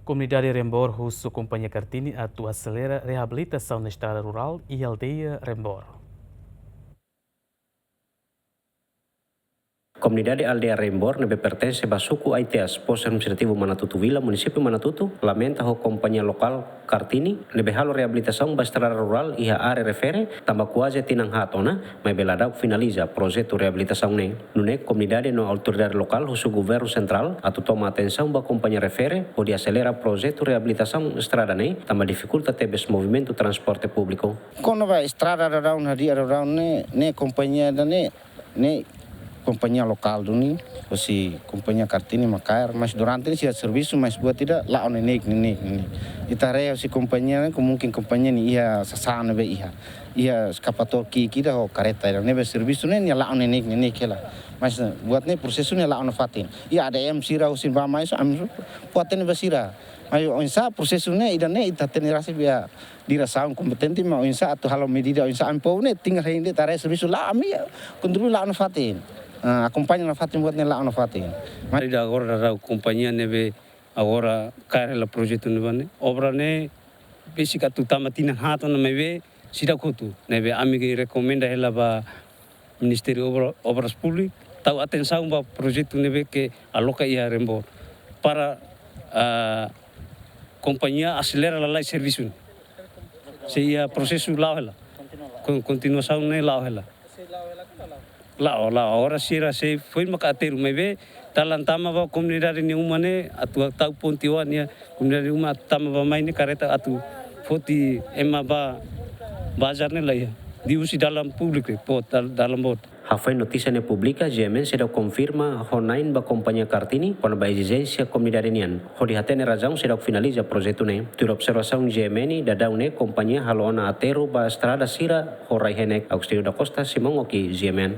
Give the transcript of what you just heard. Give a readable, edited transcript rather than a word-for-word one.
Comunidade Rembor Russo Companhia Cartini atua acelera reabilitação na estrada rural e aldeia Rembor. Comunidade Aldeia Rembor, que pertence a suku Aiteas, Pos Administrativo Manatutu Vila, município Manatutu, lamenta a companhia local Cartini, que halo reabilitação da estrada rural e a área refere, também quase tinang hatona, mas beladau finaliza projeto reabilitação ne. Nune comunidade no autoridade local, o governo central, atu toma atenção ba companhia refere, pode acelerar projeto reabilitação estrada ne, também dificulta tebes movimento transporte público. Quando vai estrada around hadi around ne companhia da ne companhia local duni, si companhia Kartini Makair, mas durante ini serviço, mas buat tidak lah on nenek. Itarea si companhia, mungkin companhia ni ia sasana be ia skapator kita ho kareta dan nebe serviço ne lah on nenek lah. Mas buat ne proses ni lah on fatin. Ia ada sira usin ba mais am buaten be sira. Ayo insa proses ne idan ne itaten rasa biar dirasakan kompetenti mau insa atau halo medida insa ampo ne tinggal hindi tare serviço lah ami kontrol lah on fatin. Acompanha na fatin buat nela na fatin. Mari da agora da companhia neve agora cair la projeto neve obra ne basic atu tamatina hato na meve sida kutu neve ami que recomenda ela ba Ministério Obras Públicas tau atenção ba projeto neve que aloca ia Rembor para companhia acelera la serviço. Se ia processo lá ela continuação ne lá ela. Lá agora sira se foi makateru mebe talantama ba komunidade ni umane atu tau pontiwa ni komunidade uma tama ba mai ni kareta atu foti ema ba bazar ne lai diusi dalam publik dalam bot. Hafai notícia ne publica, GMN será confirma online ba companhia Cartini quando ba exigência comunidade nian. Hodi hatene razão será finaliza projeto ne. Tur observação GMN da daune companhia halona atero ba estrada sira horai henek Agostinho da Costa Simão Oki GMN.